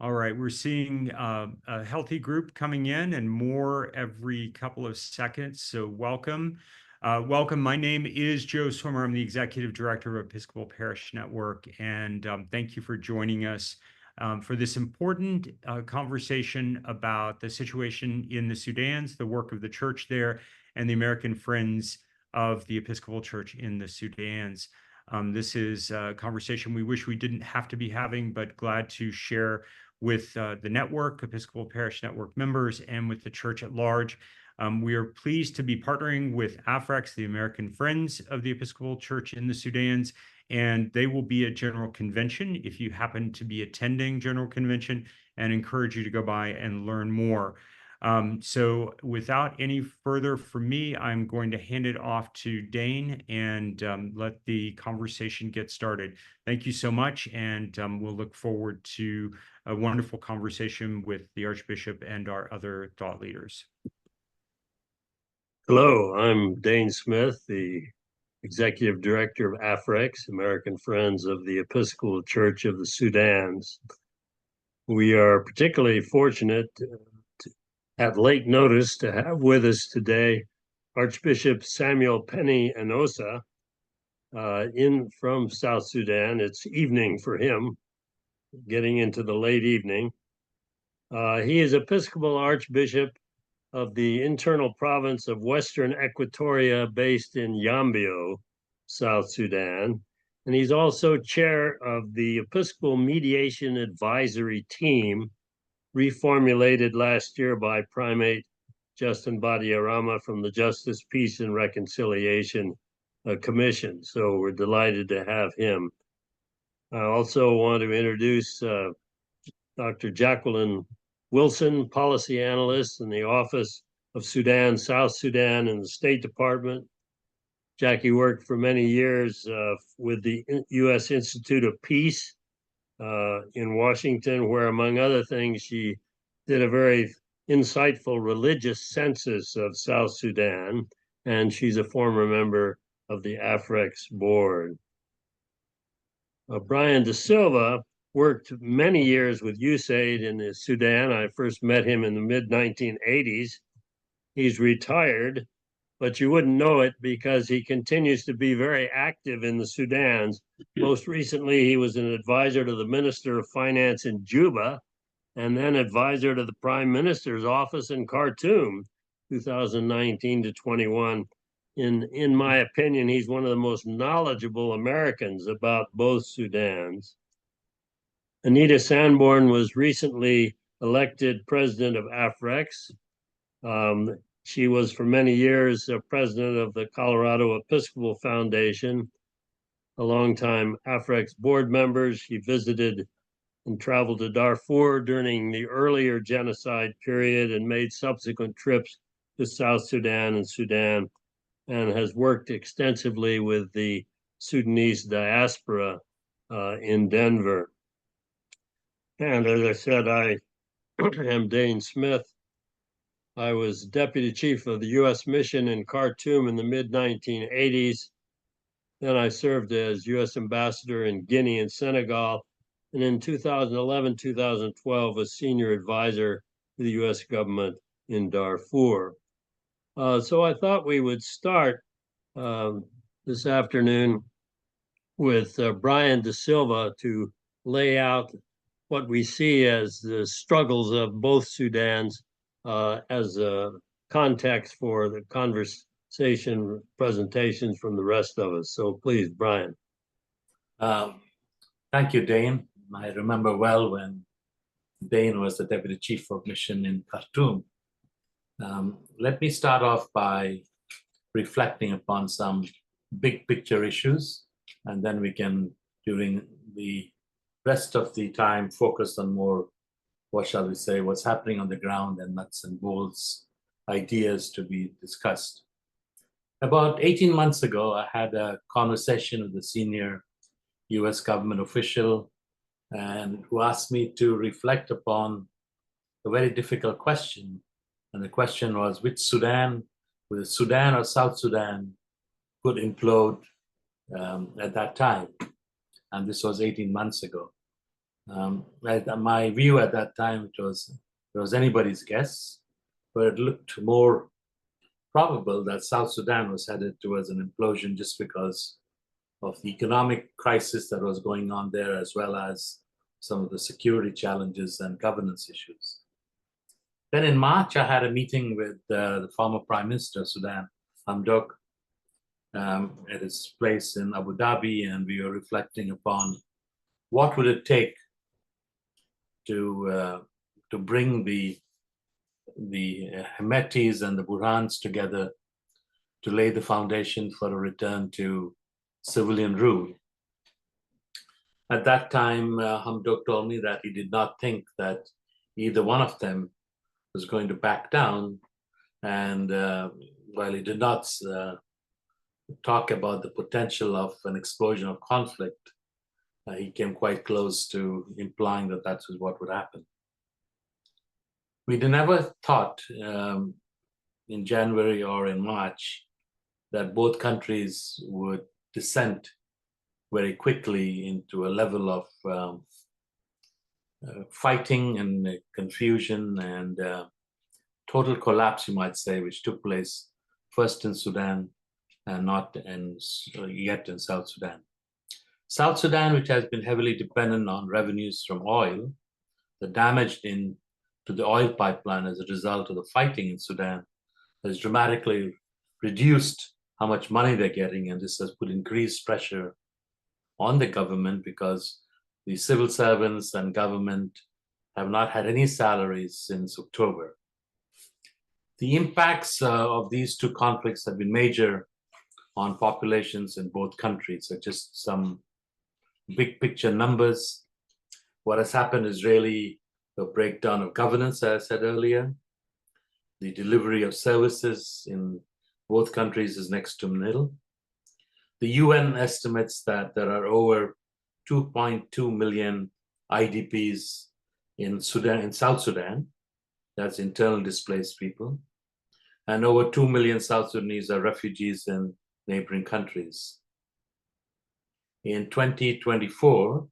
All right, we're seeing a healthy group coming in and more every couple of seconds. So welcome. Welcome. My name is Joe Swimmer. I'm the Executive Director of Episcopal Parish Network, and thank you for joining us for this important conversation about the situation in the Sudans, the work of the church there, and the American Friends of the Episcopal Church in the Sudans. This is a conversation we wish we didn't have to be having, but glad to share with the network, Episcopal Parish Network members, and with the church at large. We are pleased to be partnering with AFREX, the American Friends of the Episcopal Church in the Sudans, and they will be at General Convention if you happen to be attending General Convention, and encourage you to go by and learn more. So without any further from me, I'm going to hand it off to Dane and let the conversation get started. Thank you so much, and we'll look forward to a wonderful conversation with the Archbishop and our other thought leaders. Hello, I'm Dane Smith, the Executive Director of AFREX, American Friends of the Episcopal Church of the Sudans. We are particularly fortunate at late notice to have with us today Archbishop Samuel Penny Enosa from South Sudan. It's evening for him, getting into the late evening. He is Episcopal Archbishop of the internal province of Western Equatoria based in Yambio, South Sudan. And he's also chair of the Episcopal Mediation Advisory Team, reformulated last year by Primate Justin Badiarama from the Justice, Peace, and Reconciliation Commission. So we're delighted to have him. I also want to introduce Dr. Jacqueline Wilson, policy analyst in the Office of Sudan, South Sudan, in the State Department. Jackie worked for many years with the U.S. Institute of Peace in Washington, where, among other things, she did a very insightful religious census of South Sudan, and she's a former member of the AFREX board. Brian De Silva worked many years with USAID in the Sudan. I first met him in the mid-1980s. He's retired, but you wouldn't know it because he continues to be very active in the Sudans. Most recently, he was an advisor to the Minister of Finance in Juba, and then advisor to the Prime Minister's office in Khartoum, 2019 to 21. In my opinion, he's one of the most knowledgeable Americans about both Sudans. Anita Sanborn was recently elected president of AFREX. She was for many years president of the Colorado Episcopal Foundation, a longtime AFREX board member. She visited and traveled to Darfur during the earlier genocide period and made subsequent trips to South Sudan and Sudan, and has worked extensively with the Sudanese diaspora in Denver. And as I said, I am Dane Smith. I was deputy chief of the U.S. mission in Khartoum in the mid-1980s. Then I served as U.S. ambassador in Guinea and Senegal. And in 2011, 2012, was senior advisor to the U.S. government in Darfur. So I thought we would start this afternoon with Brian De Silva to lay out what we see as the struggles of both Sudans as a context for the conversation presentations from the rest of us. So please, Brian. Thank you, Dane. I remember well when Dane was the Deputy Chief of Mission in Khartoum. Let me start off by reflecting upon some big picture issues, and then we can, during the rest of the time, focus on more, what shall we say, what's happening on the ground and nuts and bolts ideas to be discussed. About 18 months ago, I had a conversation with a senior US government official and who asked me to reflect upon a very difficult question. And the question was, which Sudan, whether Sudan or South Sudan, could implode at that time. And this was 18 months ago. My view at that time, it was anybody's guess, but it looked more probable that South Sudan was headed towards an implosion just because of the economic crisis that was going on there, as well as some of the security challenges and governance issues. Then in March, I had a meeting with the former Prime Minister of Sudan, Hamdok, at his place in Abu Dhabi, and we were reflecting upon what would it take to bring the Hemedtis and the Burhans together to lay the foundation for a return to civilian rule. At that time, Hamdok told me that he did not think that either one of them was going to back down, and while he did not talk about the potential of an explosion of conflict, he came quite close to implying that that was what would happen. We never thought in January or in March that both countries would descend very quickly into a level of fighting and confusion and total collapse, you might say, which took place first in Sudan and not yet in South Sudan. South Sudan, which has been heavily dependent on revenues from oil, the damage to the oil pipeline as a result of the fighting in Sudan has dramatically reduced how much money they're getting, and this has put increased pressure on the government because the civil servants and government have not had any salaries since October. The impacts of these two conflicts have been major on populations in both countries. So just some big picture numbers. What has happened is really a breakdown of governance, as I said earlier. The delivery of services in both countries is next to nil. The UN estimates that there are over 2.2 million IDPs in South Sudan. That's internal displaced people. And over 2 million South Sudanese are refugees in neighboring countries. In 2024,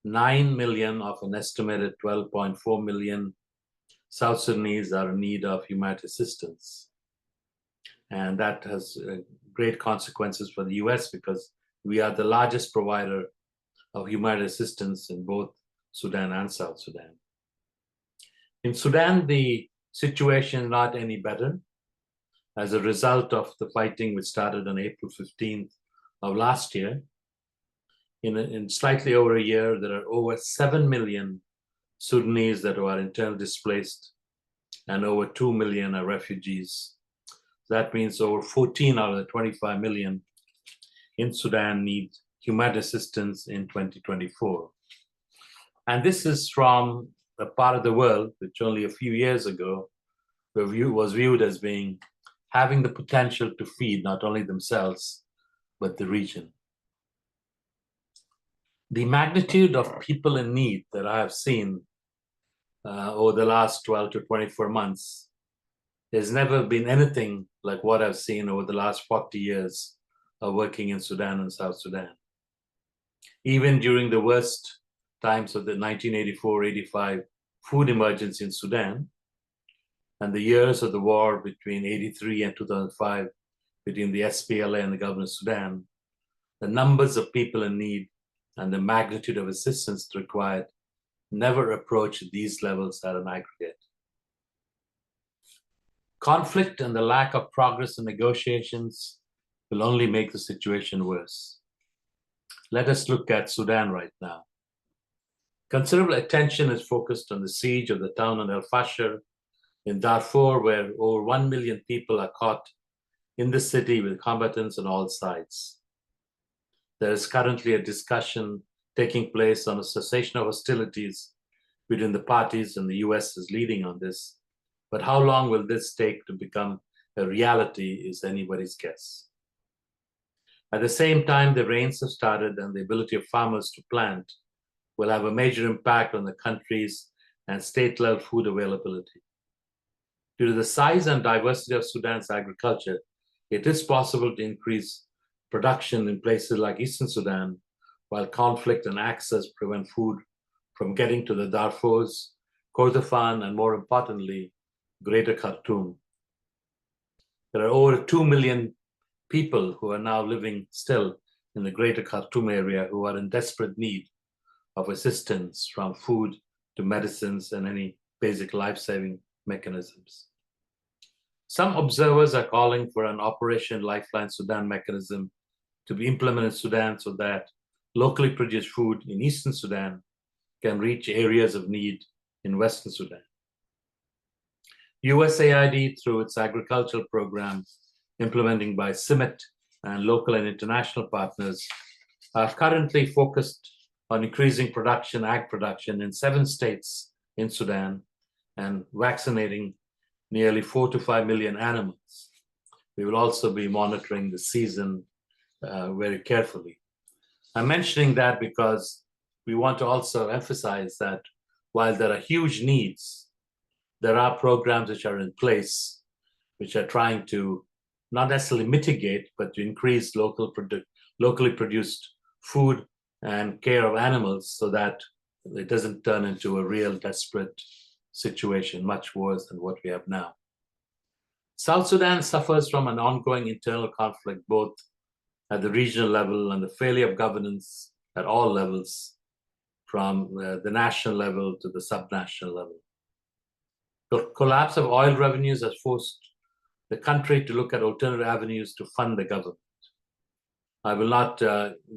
9 million of an estimated 12.4 million South Sudanese are in need of humanitarian assistance. And that has great consequences for the US because we are the largest provider of humanitarian assistance in both Sudan and South Sudan. In Sudan, the situation is not any better. As a result of the fighting which started on April 15th of last year, in slightly over a year, there are over 7 million Sudanese that are internally displaced and over 2 million are refugees. That means over 14 out of the 25 million in Sudan need humanitarian assistance in 2024. And this is from a part of the world which only a few years ago was viewed as having the potential to feed not only themselves, but the region. The magnitude of people in need that I have seen over the last 12 to 24 months has never been anything like what I've seen over the last 40 years of working in Sudan and South Sudan. Even during the worst times of the 1984-85 food emergency in Sudan, and the years of the war between 83 and 2005 between the SPLA and the government of Sudan, the numbers of people in need and the magnitude of assistance required never approached these levels at an aggregate. Conflict and the lack of progress in negotiations will only make the situation worse. Let us look at Sudan right now. Considerable attention is focused on the siege of the town of El Fasher in Darfur, where over 1 million people are caught in the city with combatants on all sides. There is currently a discussion taking place on a cessation of hostilities between the parties, and the US is leading on this. But how long will this take to become a reality is anybody's guess. At the same time, the rains have started, and the ability of farmers to plant will have a major impact on the country's and state-level food availability. Due to the size and diversity of Sudan's agriculture, it is possible to increase production in places like Eastern Sudan, while conflict and access prevent food from getting to the Darfurs, Kordofan, and more importantly, Greater Khartoum. There are over 2 million people who are now living still in the Greater Khartoum area who are in desperate need of assistance, from food to medicines and any basic life-saving mechanisms. Some observers are calling for an Operation Lifeline Sudan mechanism to be implemented in Sudan so that locally produced food in Eastern Sudan can reach areas of need in Western Sudan. USAID, through its agricultural program, implementing by CIMMET and local and international partners, are currently focused on increasing production, ag production in 7 states in Sudan and vaccinating nearly 4 to 5 million animals. We will also be monitoring the season very carefully. I'm mentioning that because we want to also emphasize that while there are huge needs, there are programs which are in place which are trying to not necessarily mitigate, but to increase locally produced food and care of animals so that it doesn't turn into a real desperate situation, much worse than what we have now. South Sudan suffers from an ongoing internal conflict, both at the regional level and the failure of governance at all levels, from the national level to the subnational level. The collapse of oil revenues has forced the country to look at alternative avenues to fund the government. I will not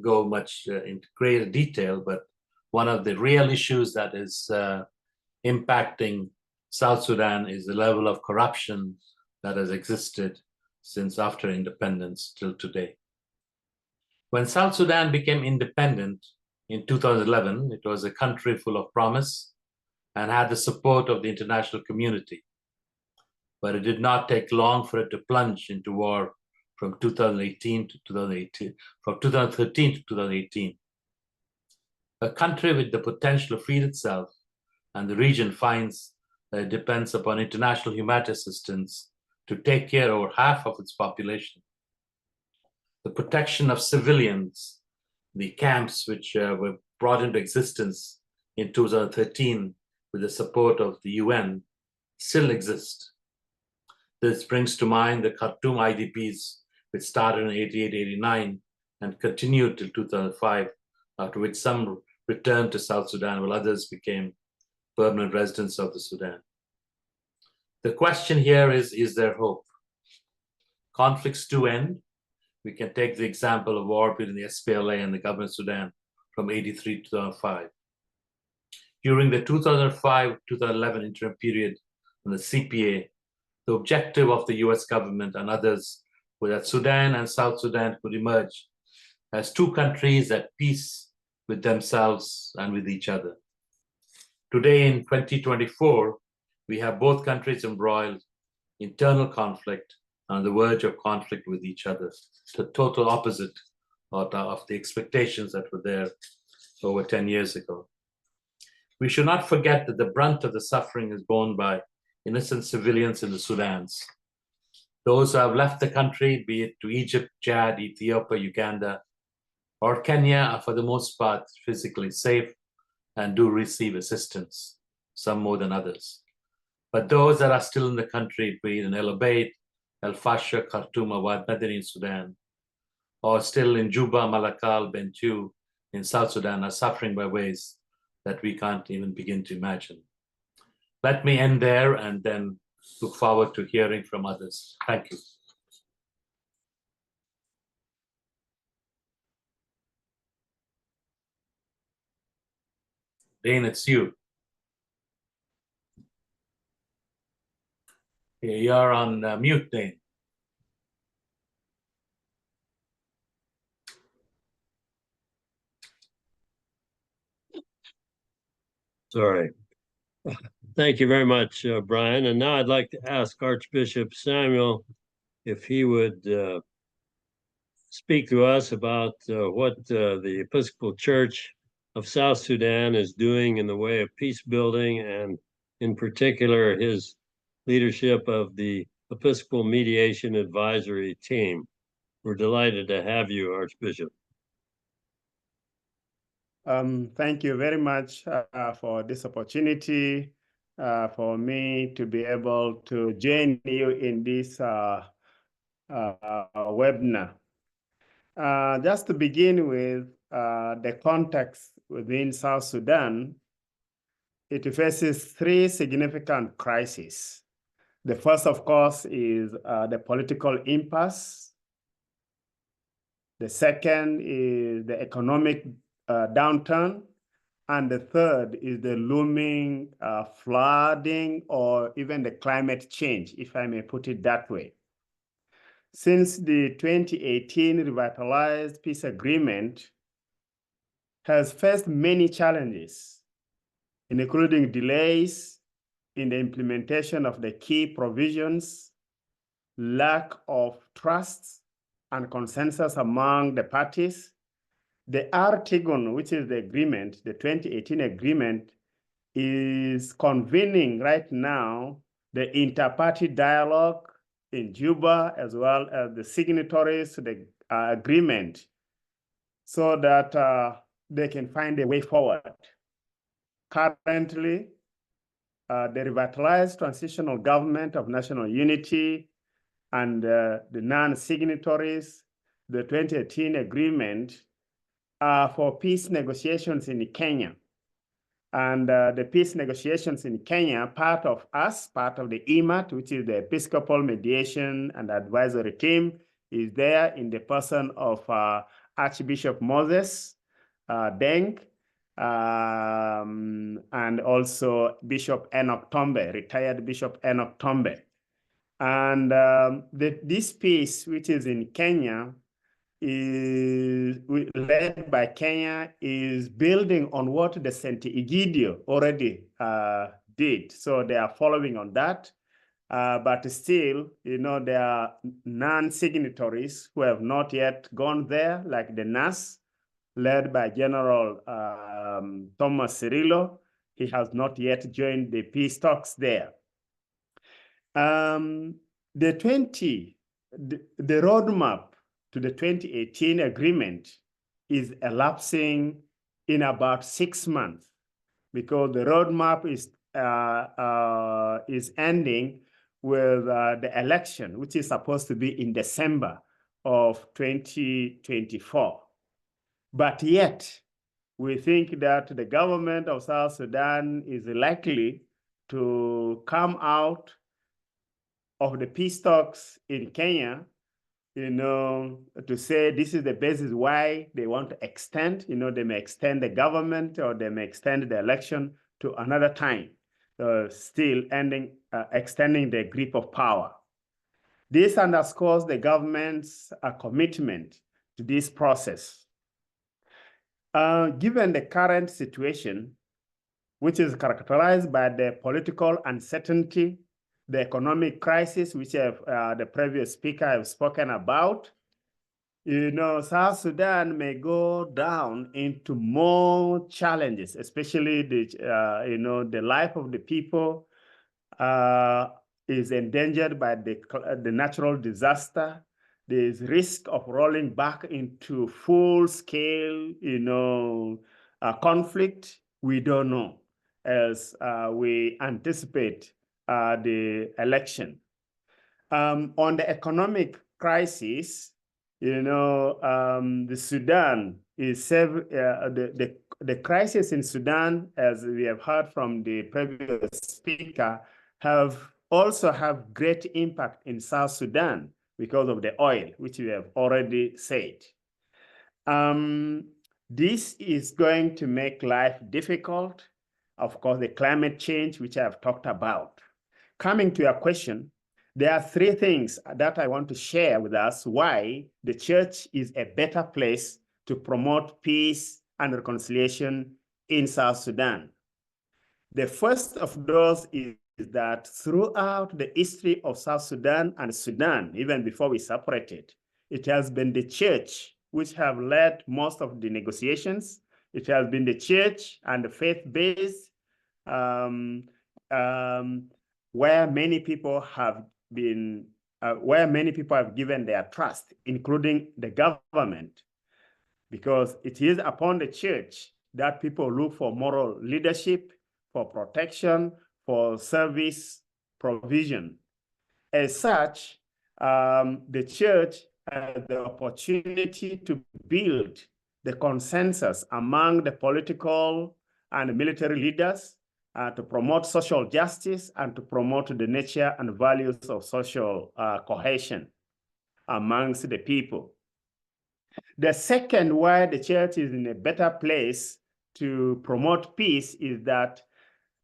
go much into greater detail, but one of the real issues that is impacting South Sudan is the level of corruption that has existed since after independence till today. When South Sudan became independent in 2011, it was a country full of promise and had the support of the international community. But it did not take long for it to plunge into war from 2013 to 2018. A country with the potential to feed itself, and the region finds that it depends upon international humanitarian assistance to take care of over half of its population. The protection of civilians, the camps which were brought into existence in 2013 with the support of the UN, still exist. This brings to mind the Khartoum IDPs, which started in 88-89 and continued till 2005, after which some returned to South Sudan, while others became permanent residents of the Sudan. The question here is there hope? Conflicts do end. We can take the example of war between the SPLA and the government of Sudan from 83 to 2005. During the 2005-2011 interim period in the CPA, the objective of the US government and others was that Sudan and South Sudan could emerge as 2 countries at peace with themselves and with each other. Today in 2024, we have both countries embroiled in internal conflict, on the verge of conflict with each other, the total opposite of the expectations that were there over 10 years ago. We should not forget that the brunt of the suffering is borne by innocent civilians in the Sudans. Those who have left the country, be it to Egypt, Chad, Ethiopia, Uganda, or Kenya, are for the most part physically safe and do receive assistance, some more than others. But those that are still in the country, be it in El Obeid, El Fasher, Khartoum, or Wad Madani in Sudan, or still in Juba, Malakal, Bentiu in South Sudan, are suffering by ways that we can't even begin to imagine. Let me end there and then look forward to hearing from others. Thank you. Dane, it's you. You're on mute, Dane. Sorry. Thank you very much, Brian. And now I'd like to ask Archbishop Samuel if he would speak to us about what the Episcopal Church of South Sudan is doing in the way of peace building, and in particular, his leadership of the Episcopal Mediation Advisory Team. We're delighted to have you, Archbishop. Thank you very much for this opportunity for me to be able to join you in this webinar. Just to begin with the context within South Sudan, it faces three significant crises. The first, of course, is the political impasse. The second is the economic downturn. And the third is the looming flooding or even the climate change, if I may put it that way. Since the 2018 revitalized peace agreement has faced many challenges, including delays in the implementation of the key provisions, lack of trust and consensus among the parties. The Artigon, which is the agreement, the 2018 agreement, is convening right now the inter-party dialogue in Juba, as well as the signatories to the agreement, so that they can find a way forward. Currently, the revitalized transitional government of national unity and the non-signatories, the 2018 agreement, for peace negotiations in Kenya. And the peace negotiations in Kenya, part of the EMAT, which is the Episcopal Mediation and Advisory Team, is there in the person of Archbishop Moses Deng, and also Bishop Enoch Tombe, retired Bishop Enoch Tombe. And this peace, which is in Kenya, is led by Kenya, is building on what the St. Egidio already did. So they are following on that. But still, there are non-signatories who have not yet gone there, like the NAS, led by General Thomas Cirillo. He has not yet joined the peace talks there. The roadmap to the 2018 agreement is elapsing in about 6 months, because the roadmap is ending with the election, which is supposed to be in December of 2024. But yet, we think that the government of South Sudan is likely to come out of the peace talks in Kenya, to say this is the basis why they want to extend, they may extend the government or they may extend the election to another time, still extending the grip of power. This underscores the government's commitment to this process. Given the current situation, which is characterized by the political uncertainty, the economic crisis, which the previous speaker have spoken about, South Sudan may go down into more challenges, especially the life of the people is endangered by the natural disaster. There's risk of rolling back into full-scale, conflict. We don't know, as we anticipate the election. On the economic crisis, the Sudan is the crisis in Sudan, as we have heard from the previous speaker, also have great impact in South Sudan because of the oil, which we have already said. This is going to make life difficult. Of course, the climate change, which I have talked about. Coming to your question, there are three things that I want to share with us why the church is a better place to promote peace and reconciliation in South Sudan. The first of those is that throughout the history of South Sudan and Sudan, even before we separated, it has been the church which have led most of the negotiations. It has been the church and the faith-based where many people have given their trust, including the government, because it is upon the church that people look for moral leadership, for protection, for service provision. As such, the church has the opportunity to build the consensus among the political and military leaders to promote social justice and to promote the nature and values of social cohesion amongst the people. The second why the church is in a better place to promote peace is that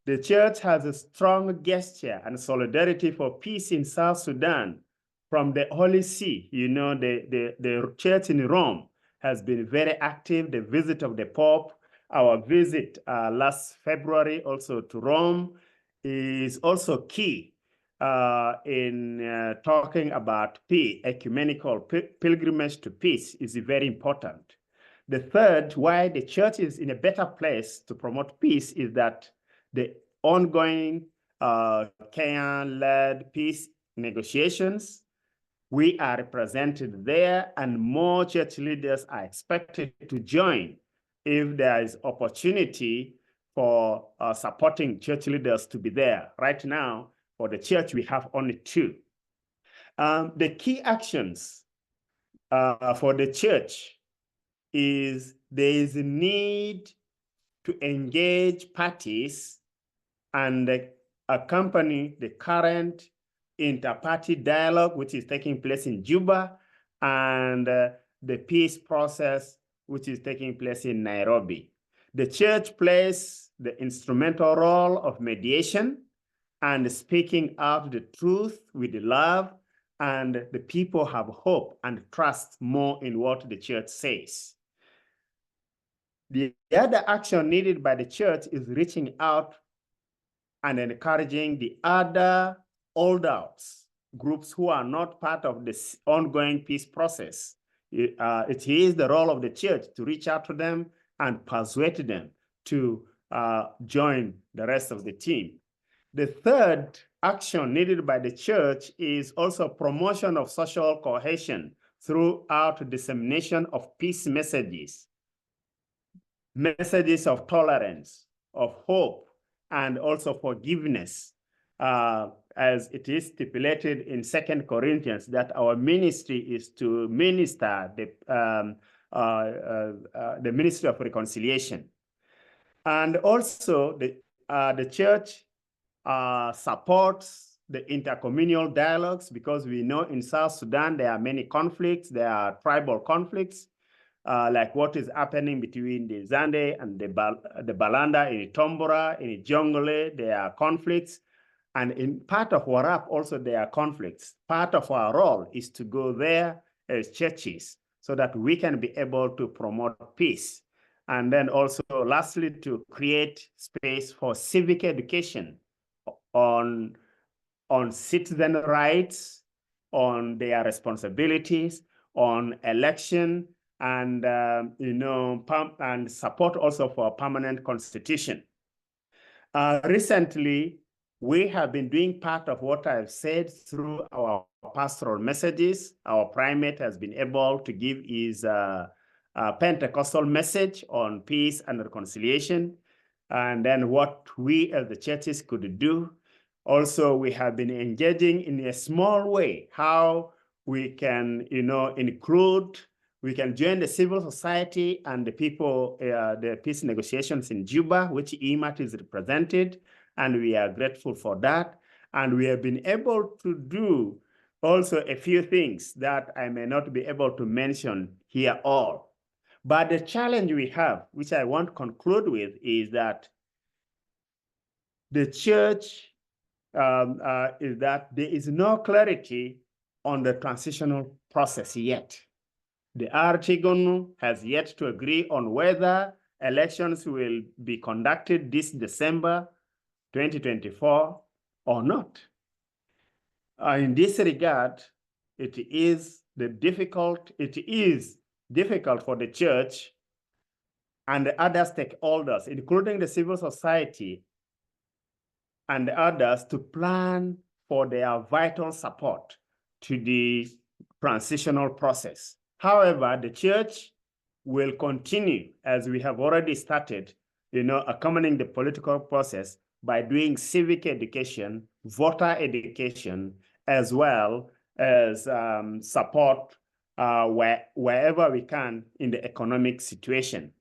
the church has a strong gesture and solidarity for peace in South Sudan from the Holy See. You know, the church in Rome has been very active. The visit of the Pope, our visit last February also to Rome is also key in talking about peace. Ecumenical pilgrimage to peace is very important. The third, why the church is in a better place to promote peace is that the ongoing Kenyan-led peace negotiations, we are represented there, and more church leaders are expected to join if there is opportunity for supporting church leaders to be there. Right now, for the church, we have only 2. The key actions for the church is there is a need to engage parties and accompany the current inter-party dialogue, which is taking place in Juba, and the peace process, which is taking place in Nairobi. The church plays the instrumental role of mediation and speaking out the truth with love, and the people have hope and trust more in what the church says. The other action needed by the church is reaching out and encouraging the other holdouts, groups who are not part of this ongoing peace process. It is the role of the church to reach out to them and persuade them to join the rest of the team. The third action needed by the church is also promotion of social cohesion throughout dissemination of peace messages, messages of tolerance, of hope, and also forgiveness, as it is stipulated in 2 Corinthians, that our ministry is to minister the ministry of reconciliation. And also the church supports the intercommunal dialogues, because we know in South Sudan there are many conflicts. There are tribal conflicts, like what is happening between the Zande and the Balanda in Tombora, in Jongole. There are conflicts. And in part of Warap also there are conflicts. Part of our role is to go there as churches so that we can be able to promote peace. And then also lastly, to create space for civic education on citizen rights, on their responsibilities, on election, and and support also for a permanent constitution. Recently, we have been doing part of what I've said through our pastoral messages. Our primate has been able to give his Pentecostal message on peace and reconciliation, and then what we as the churches could do. Also, we have been engaging in a small way how we can, include, we can join the civil society and the people, the peace negotiations in Juba, which EMAT is represented, and we are grateful for that. And we have been able to do also a few things that I may not be able to mention here all. But the challenge we have, which I want to conclude with, is that the church is that there is no clarity on the transitional process yet. The Artigon has yet to agree on whether elections will be conducted this December 2024 or not. In this regard, it is difficult for the church and the other stakeholders, including the civil society and others, to plan for their vital support to the transitional process. However, the church will continue, as we have already started, accompanying the political process by doing civic education, voter education, as well as support wherever we can in the economic situation.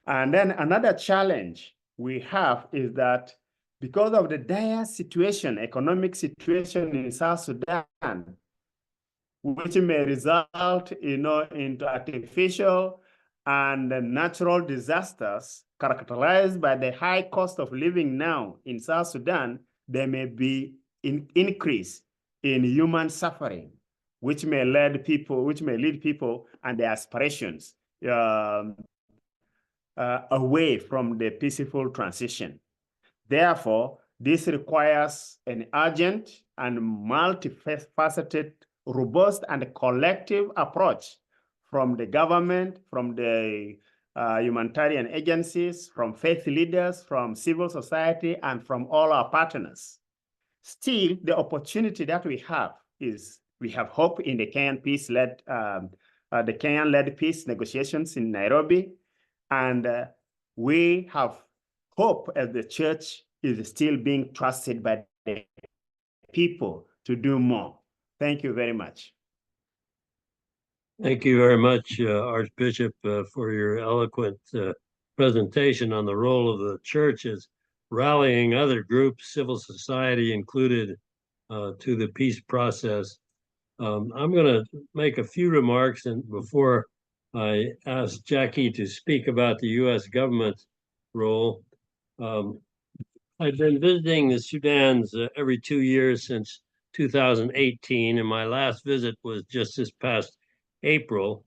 And then another challenge we have is that because of the dire situation, economic situation in South Sudan, which may result, into artificial and natural disasters characterized by the high cost of living now in South Sudan, there may be an increase in human suffering, which may lead people and their aspirations away from the peaceful transition. Therefore, this requires an urgent and multifaceted, robust and collective approach from the government, from the humanitarian agencies, from faith leaders, from civil society, and from all our partners. Still, the opportunity that we have is we have hope in the Kenyan Kenyan-led peace negotiations in Nairobi, and we have hope as the church is still being trusted by the people to do more. Thank you very much. Thank you very much, Archbishop, for your eloquent presentation on the role of the church as rallying other groups, civil society included, to the peace process. I'm going to make a few remarks and before I ask Jackie to speak about the U.S. government's role. I've been visiting the Sudans every 2 years since 2018, and my last visit was just this past April.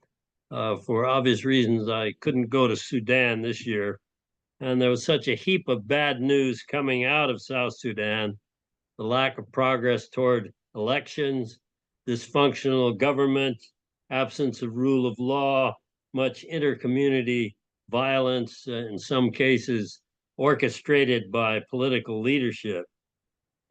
For obvious reasons, I couldn't go to Sudan this year, and there was such a heap of bad news coming out of South Sudan, the lack of progress toward elections, dysfunctional government, absence of rule of law, much inter-community violence, in some cases orchestrated by political leadership.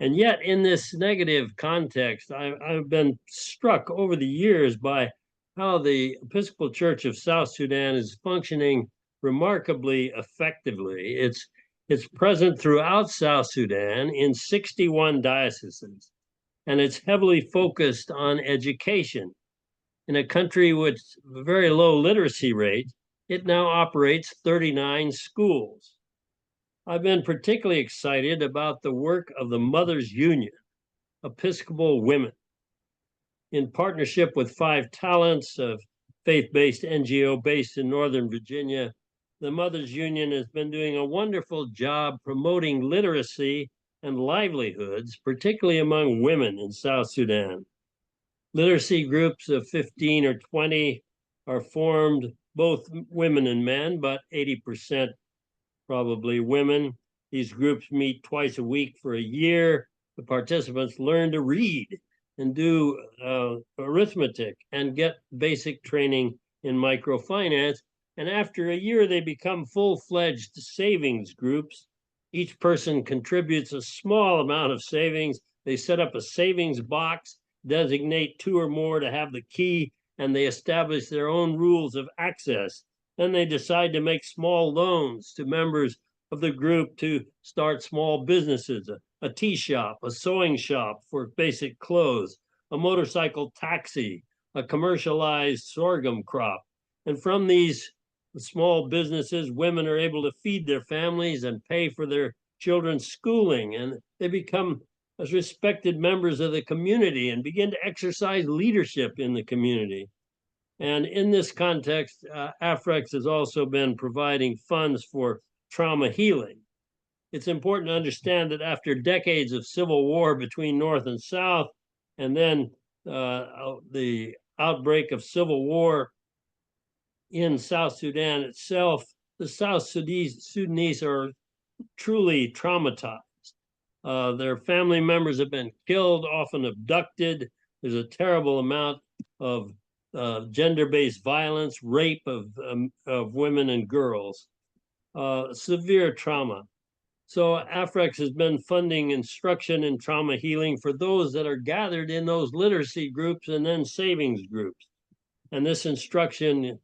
And yet in this negative context, I've been struck over the years by how the Episcopal Church of South Sudan is functioning remarkably effectively. It's present throughout South Sudan in 61 dioceses, and it's heavily focused on education. In a country with a very low literacy rate, it now operates 39 schools. I've been particularly excited about the work of the Mothers Union, Episcopal Women. In partnership with 5 Talents, a faith-based NGO based in Northern Virginia, the Mothers Union has been doing a wonderful job promoting literacy and livelihoods, particularly among women in South Sudan. Literacy groups of 15 or 20 are formed, both women and men, but 80% probably women. These groups meet twice a week for a year. The participants learn to read and do arithmetic and get basic training in microfinance. And after a year, they become full-fledged savings groups. Each person contributes a small amount of savings. They set up a savings box, designate 2 or more to have the key, and they establish their own rules of access. Then they decide to make small loans to members of the group to start small businesses, a tea shop, a sewing shop for basic clothes, a motorcycle taxi, a commercialized sorghum crop. And from these small businesses, women are able to feed their families and pay for their children's schooling. And they become as respected members of the community and begin to exercise leadership in the community. And in this context, AFREX has also been providing funds for trauma healing. It's important to understand that after decades of civil war between North and South, and then the outbreak of civil war in South Sudan itself, the South Sudanese are truly traumatized. Their family members have been killed, often abducted. There's a terrible amount of gender-based violence, rape of women and girls, severe trauma. So AFREX has been funding instruction in trauma healing for those that are gathered in those literacy groups and then savings groups. And this instruction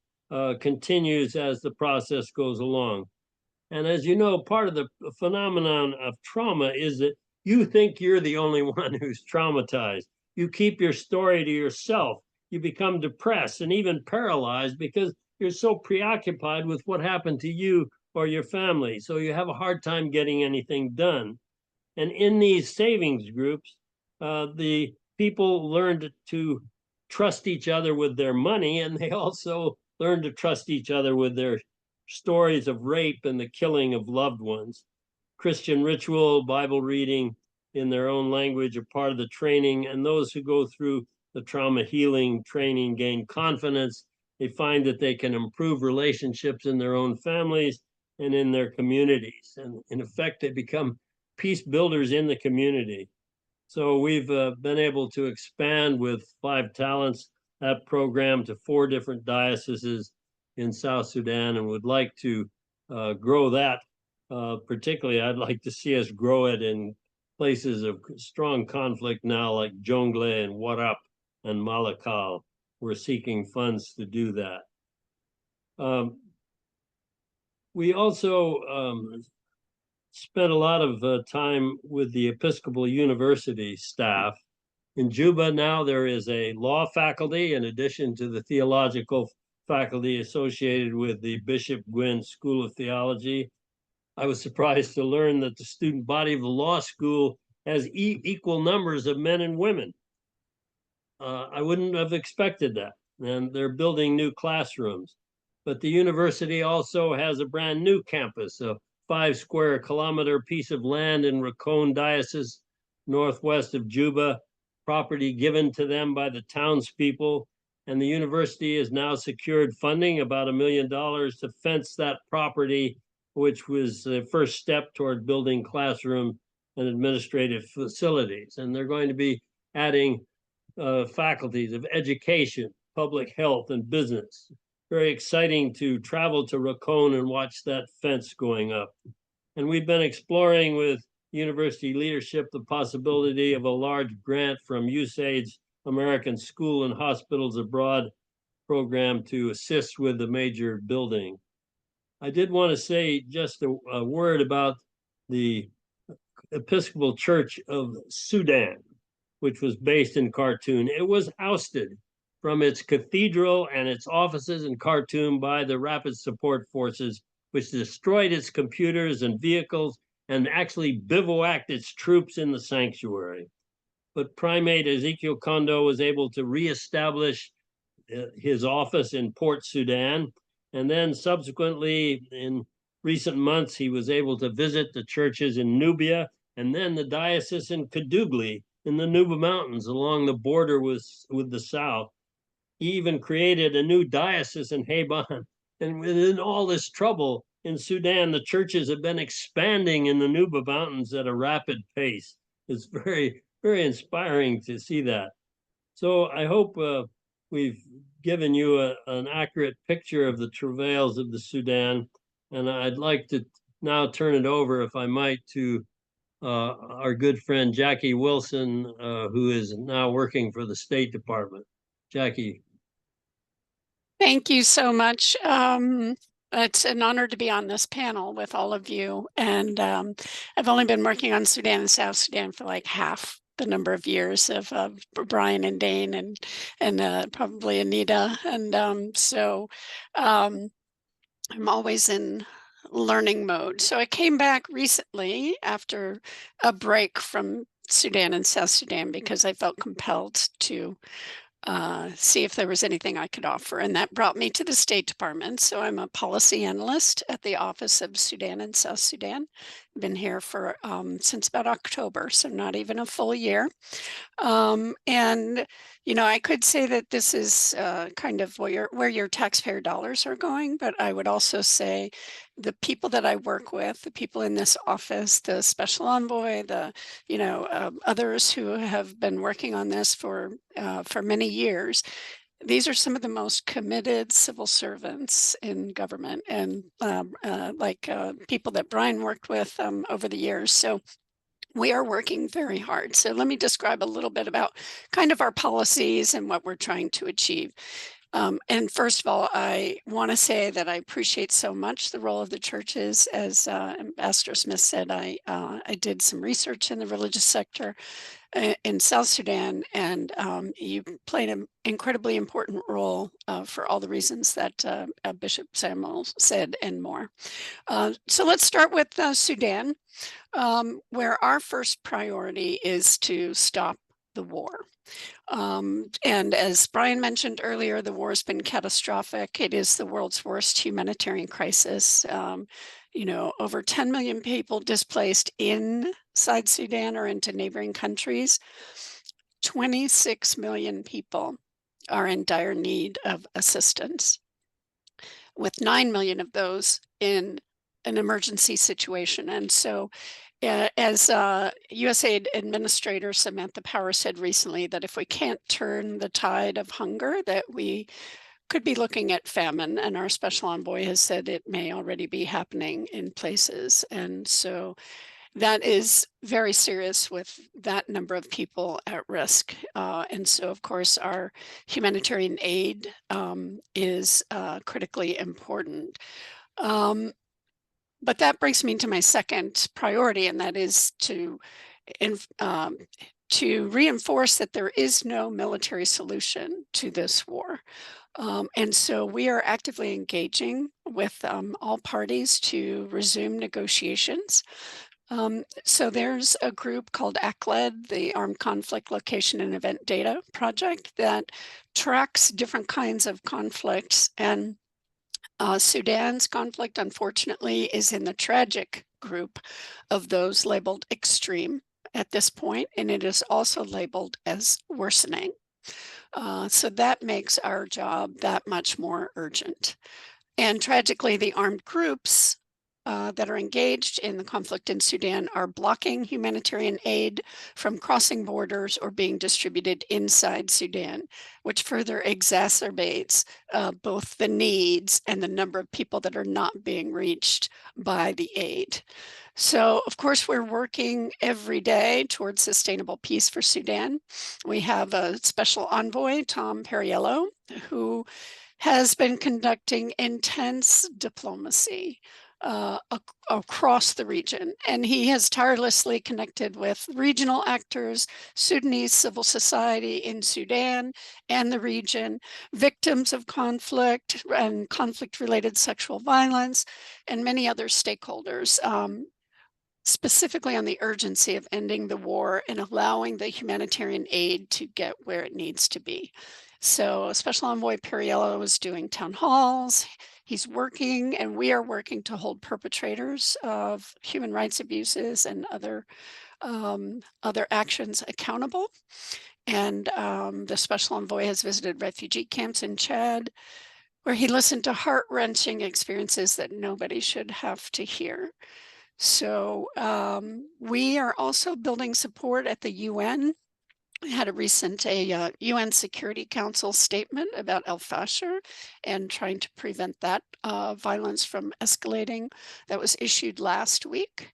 continues as the process goes along. And as you know, part of the phenomenon of trauma is that you think you're the only one who's traumatized. You keep your story to yourself. You become depressed and even paralyzed because you're so preoccupied with what happened to you or your family. So you have a hard time getting anything done. And in these savings groups, the people learned to trust each other with their money, and they also learned to trust each other with their stories of rape and the killing of loved ones. Christian ritual, Bible reading in their own language are part of the training, and those who go through the trauma healing training gain confidence. They find that they can improve relationships in their own families and in their communities. And in effect, they become peace builders in the community. So we've been able to expand with 5 Talents that program to 4 different dioceses in South Sudan, and would like to grow that. Particularly, I'd like to see us grow it in places of strong conflict now, like Jonglei and Warap and Malakal. We're seeking funds to do that. We also spent a lot of time with the Episcopal University staff. In Juba now there is a law faculty in addition to the theological faculty associated with the Bishop Gwynn School of Theology. I was surprised to learn that the student body of the law school has equal numbers of men and women. I wouldn't have expected that. And they're building new classrooms. But the university also has a brand new campus, a 5-square-kilometer piece of land in Rakhine Diocese, northwest of Juba, property given to them by the townspeople. And the university has now secured funding, about $1 million, to fence that property, which was the first step toward building classroom and administrative facilities. And they're going to be adding faculties of education, public health, and business. Very exciting to travel to Rakhine and watch that fence going up. And we've been exploring with university leadership the possibility of a large grant from USAID's American School and Hospitals Abroad program to assist with the major building. I did want to say just a word about the Episcopal Church of Sudan, which was based in Khartoum. It was ousted from its cathedral and its offices in Khartoum by the Rapid Support Forces, which destroyed its computers and vehicles and actually bivouacked its troops in the sanctuary. But Primate Ezekiel Kondo was able to reestablish his office in Port Sudan. And then subsequently, in recent months, he was able to visit the churches in Nubia and then the diocese in Kadugli in the Nuba Mountains along the border with the south. He even created a new diocese in Haban. And within all this trouble in Sudan, the churches have been expanding in the Nuba Mountains at a rapid pace. It's very, very inspiring to see that. So I hope we've given you an accurate picture of the travails of the Sudan. And I'd like to now turn it over, if I might, to our good friend Jackie Wilson, who is now working for the State Department. Jackie. Thank you so much. It's an honor to be on this panel with all of you. And I've only been working on Sudan and South Sudan for like half the number of years of Brian and Dane and probably Anita. And so I'm always in learning mode. So I came back recently after a break from Sudan and South Sudan because I felt compelled to see if there was anything I could offer. And that brought me to the State Department. So I'm a policy analyst at the Office of Sudan and South Sudan. I've been here for since about October, so not even a full year. And, you know, I could say that this is kind of where your taxpayer dollars are going, but I would also say the people that I work with, the people in this office, the special envoy, the, you know, others who have been working on this for many years, these are some of the most committed civil servants in government and people that Brian worked with over the years. So we are working very hard. So let me describe a little bit about kind of our policies and what we're trying to achieve. And first of all, I want to say that I appreciate so much the role of the churches. As Ambassador Smith said, I did some research in the religious sector in South Sudan, and you played an incredibly important role for all the reasons that Bishop Samuel said and more. So let's start with Sudan, where our first priority is to stop the war. And as Brian mentioned earlier, the war has been catastrophic. It is the world's worst humanitarian crisis. Over 10 million people displaced inside Sudan or into neighboring countries. 26 million people are in dire need of assistance, with 9 million of those in an emergency situation. And so as USAID Administrator Samantha Power said recently, that if we can't turn the tide of hunger, that we could be looking at famine. And our special envoy has said it may already be happening in places. And so that is very serious with that number of people at risk. And so, of course, our humanitarian aid is critically important. But that brings me to my second priority, and that is to reinforce that there is no military solution to this war. And so we are actively engaging with all parties to resume negotiations. So there's a group called ACLED, the Armed Conflict Location and Event Data Project, that tracks different kinds of conflicts. And Sudan's conflict, unfortunately, is in the tragic group of those labeled extreme at this point, and it is also labeled as worsening. So that makes our job that much more urgent. And tragically, the armed groups that are engaged in the conflict in Sudan are blocking humanitarian aid from crossing borders or being distributed inside Sudan, which further exacerbates both the needs and the number of people that are not being reached by the aid. So, of course, we're working every day towards sustainable peace for Sudan. We have a special envoy, Tom Perriello, who has been conducting intense diplomacy across the region. And he has tirelessly connected with regional actors, Sudanese civil society in Sudan and the region, victims of conflict and conflict-related sexual violence, and many other stakeholders, specifically on the urgency of ending the war and allowing the humanitarian aid to get where it needs to be. So Special Envoy Perriello is doing town halls. He's working, and we are working to hold perpetrators of human rights abuses and other actions accountable. And the Special Envoy has visited refugee camps in Chad, where he listened to heart-wrenching experiences that nobody should have to hear. So we are also building support at the UN. We had a recent UN Security Council statement about al-Fashir and trying to prevent that violence from escalating. That was issued last week.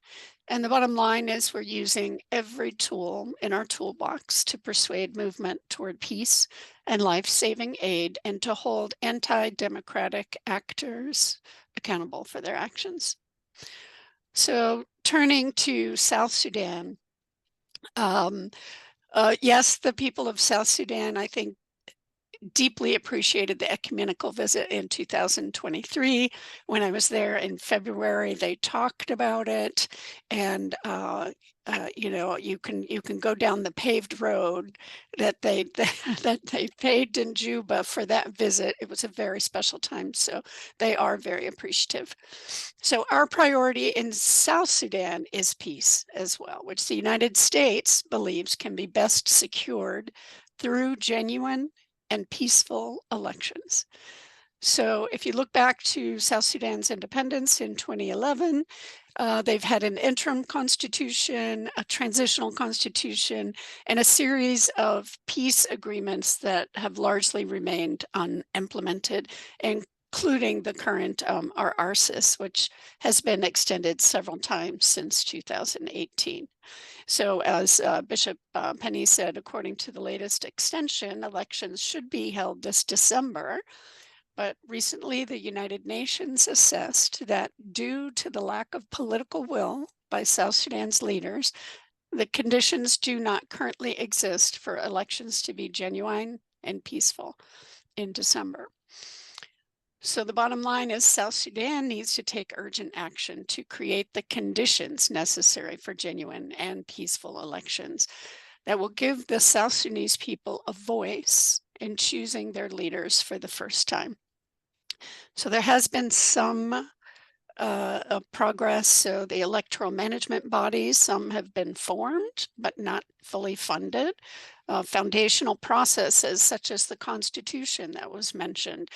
And the bottom line is we're using every tool in our toolbox to persuade movement toward peace and life-saving aid, and to hold anti-democratic actors accountable for their actions. So turning to South Sudan, yes, the people of South Sudan, I think, deeply appreciated the ecumenical visit in 2023. When I was there in February, they talked about it, and you can go down the paved road that they paved in Juba for that visit. It was a very special time, so they are very appreciative. So our priority in South Sudan is peace as well, which the United States believes can be best secured through genuine and peaceful elections. So if you look back to South Sudan's independence in 2011, they've had an interim constitution, a transitional constitution, and a series of peace agreements that have largely remained unimplemented, including the current RRCIS, which has been extended several times since 2018. So as Bishop Penny said, according to the latest extension, elections should be held this December. But recently, the United Nations assessed that due to the lack of political will by South Sudan's leaders, the conditions do not currently exist for elections to be genuine and peaceful in December. So the bottom line is South Sudan needs to take urgent action to create the conditions necessary for genuine and peaceful elections that will give the South Sudanese people a voice in choosing their leaders for the first time. So there has been some progress. So the electoral management bodies, some have been formed, but not fully funded. Foundational processes such as the Constitution that was mentioned,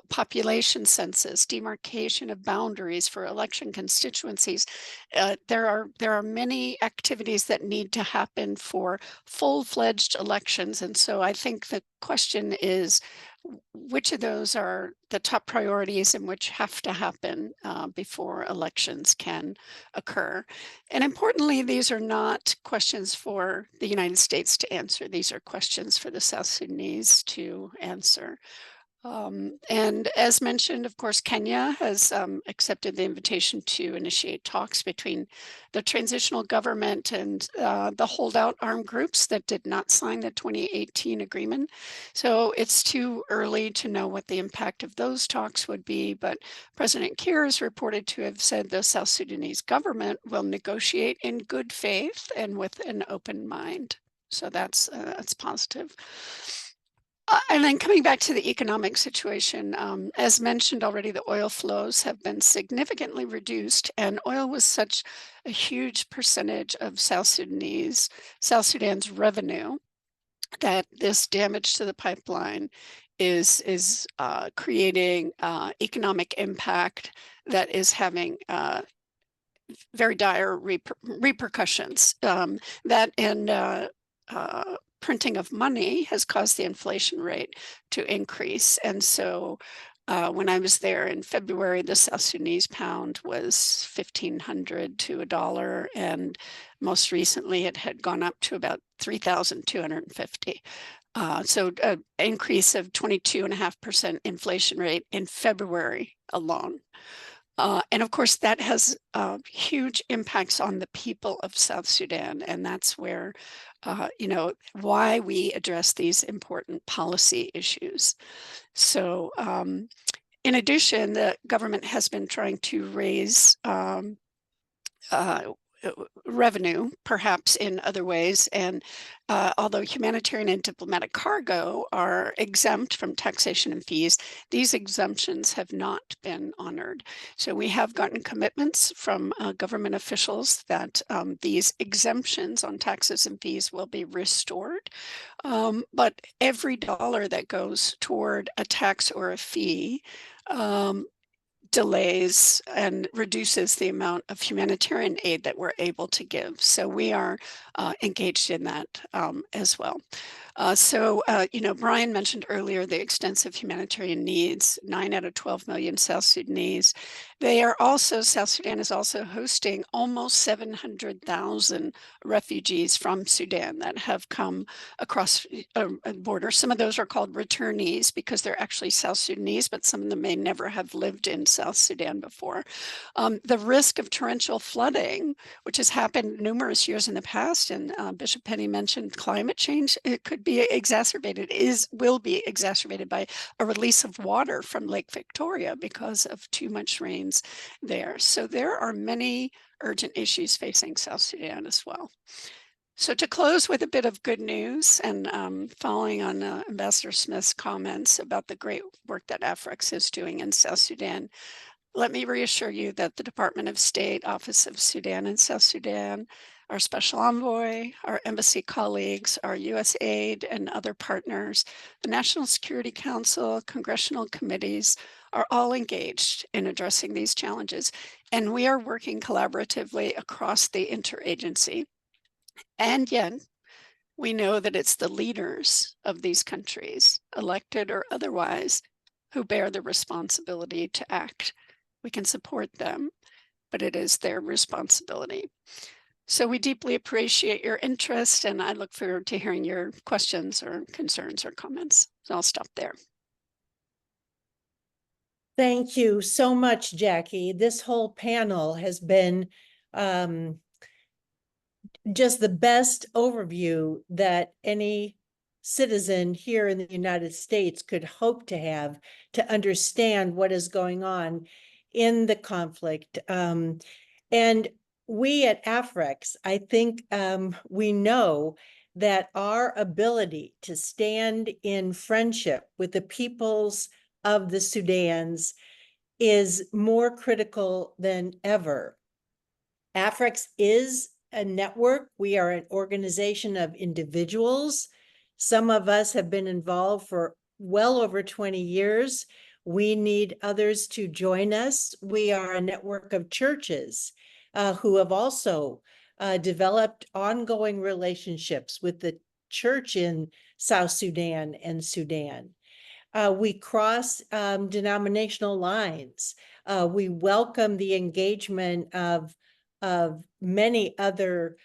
population census, demarcation of boundaries for election constituencies. There are many activities that need to happen for full-fledged elections. And so I think the question is, which of those are the top priorities and which have to happen before elections can occur? And importantly, these are not questions for the United States to answer. These are questions for the South Sudanese to answer. And as mentioned, of course, Kenya has accepted the invitation to initiate talks between the transitional government and the holdout armed groups that did not sign the 2018 agreement. So it's too early to know what the impact of those talks would be, but President Kiir is reported to have said the South Sudanese government will negotiate in good faith and with an open mind. So that's positive. And then coming back to the economic situation, as mentioned already, the oil flows have been significantly reduced, and oil was such a huge percentage of South Sudan's revenue that this damage to the pipeline is creating economic impact that is having very dire repercussions. That and printing of money has caused the inflation rate to increase. And so when I was there in February, the South Sudanese pound was 1,500 to $1. And most recently it had gone up to about 3,250. So an increase of 22.5% inflation rate in February alone. And of course, that has huge impacts on the people of South Sudan. And that's where, why we address these important policy issues. So in addition, the government has been trying to raise revenue, perhaps in other ways. And although humanitarian and diplomatic cargo are exempt from taxation and fees, these exemptions have not been honored. So we have gotten commitments from government officials that these exemptions on taxes and fees will be restored. But every dollar that goes toward a tax or a fee delays and reduces the amount of humanitarian aid that we're able to give. So we are engaged in that as well. Brian mentioned earlier the extensive humanitarian needs, 9 out of 12 million South Sudanese. South Sudan is also hosting almost 700,000 refugees from Sudan that have come across a border. Some of those are called returnees because they're actually South Sudanese, but some of them may never have lived in South Sudan before. The risk of torrential flooding, which has happened numerous years in the past, and Bishop Penny mentioned climate change, it could be will be exacerbated by a release of water from Lake Victoria because of too much rains there. So there are many urgent issues facing South Sudan as well. So to close with a bit of good news and following on Ambassador Smith's comments about the great work that AFREX is doing in South Sudan, let me reassure you that the Department of State, Office of Sudan and South Sudan, our special envoy, our embassy colleagues, our USAID and other partners, the National Security Council, congressional committees are all engaged in addressing these challenges. And we are working collaboratively across the interagency. And yet, we know that it's the leaders of these countries, elected or otherwise, who bear the responsibility to act. We can support them, but it is their responsibility. So we deeply appreciate your interest, and I look forward to hearing your questions or concerns or comments. So I'll stop there. Thank you so much, Jackie. This whole panel has been just the best overview that any citizen here in the United States could hope to have to understand what is going on in the conflict. And we at AFREX, I think we know that our ability to stand in friendship with the peoples of the Sudans is more critical than ever. AFREX is a network. We are an organization of individuals. Some of us have been involved for well over 20 years. We need others to join us. We are a network of churches who have also developed ongoing relationships with the church in South Sudan and Sudan. We cross denominational lines. We welcome the engagement of many other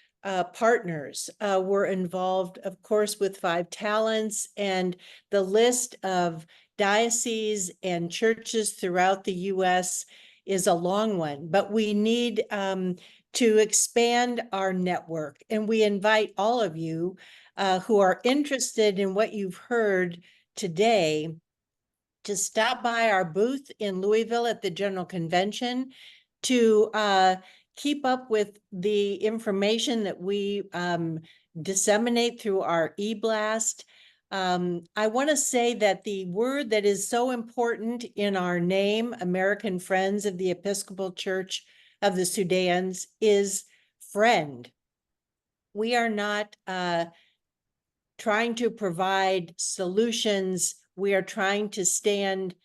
partners. We're involved, of course, with 5 Talents, and the list of dioceses and churches throughout the U.S. is a long one, but we need to expand our network. And we invite all of you who are interested in what you've heard today to stop by our booth in Louisville at the General Convention to keep up with the information that we disseminate through our e-blast. I want to say that the word that is so important in our name, American Friends of the Episcopal Church of the Sudans, is friend. We are not trying to provide solutions. We are trying to stand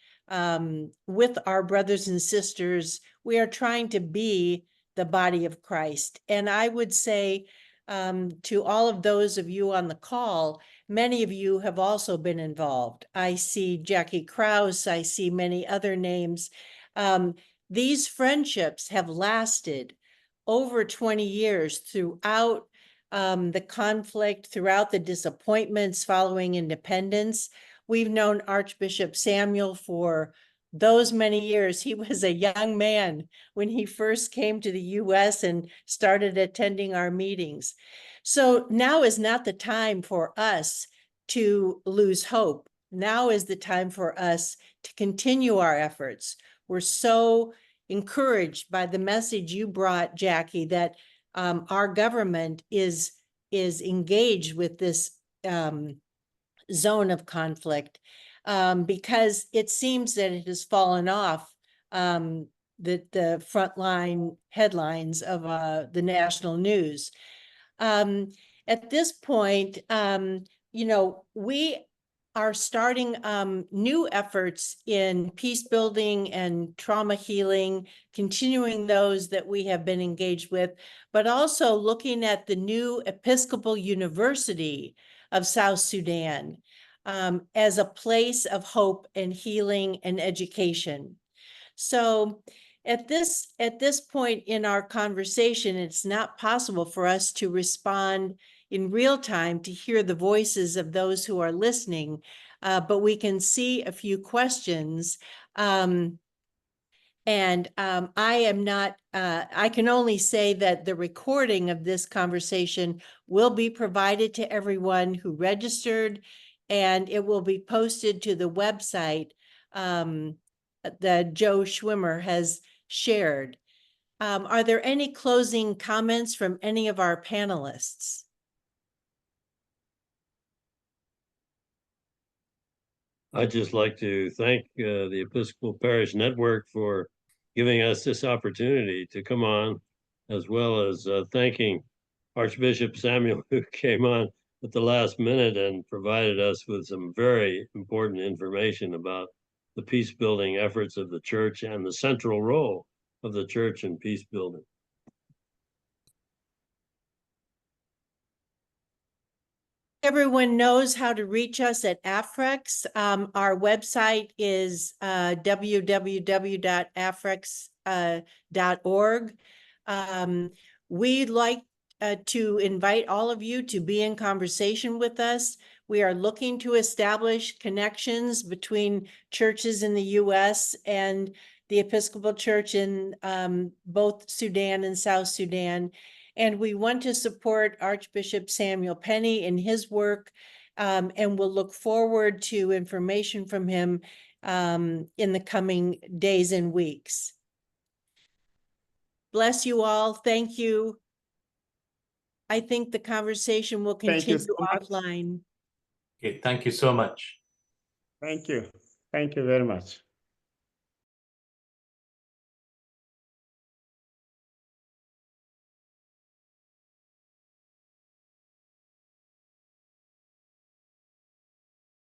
with our brothers and sisters. We are trying to be the body of Christ. And I would say to all of those of you on the call, many of you have also been involved. I see Jackie Krause, I see many other names. These friendships have lasted over 20 years throughout the conflict, throughout the disappointments following independence. We've known Archbishop Samuel for those many years. He was a young man when he first came to the U.S. and started attending our meetings. So now is not the time for us to lose hope. Now is the time for us to continue our efforts. We're so encouraged by the message you brought, Jackie, that our government is engaged with this zone of conflict, because it seems that it has fallen off the frontline headlines of the national news. At this point, we are starting new efforts in peace building and trauma healing, continuing those that we have been engaged with, but also looking at the new Episcopal University of South Sudan as a place of hope and healing and education. So at this point in our conversation, it's not possible for us to respond in real time to hear the voices of those who are listening, but we can see a few questions. I can only say that the recording of this conversation will be provided to everyone who registered, and it will be posted to the website that Joe Schwimmer has shared. Are there any closing comments from any of our panelists? I'd just like to thank the Episcopal Parish Network for giving us this opportunity to come on, as well as thanking Archbishop Samuel, who came on at the last minute and provided us with some very important information about the peace building efforts of the church and the central role of the church in peace building. Everyone knows how to reach us at AFREX. Our website is www.afrex.org. We'd like to invite all of you to be in conversation with us. We are looking to establish connections between churches in the U.S. and the Episcopal Church in both Sudan and South Sudan. And we want to support Archbishop Samuel Penny in his work, and we'll look forward to information from him in the coming days and weeks. Bless you all. Thank you. I think the conversation will Thank you continue so much. offline. Okay, thank you so much. Thank you. Thank you very much.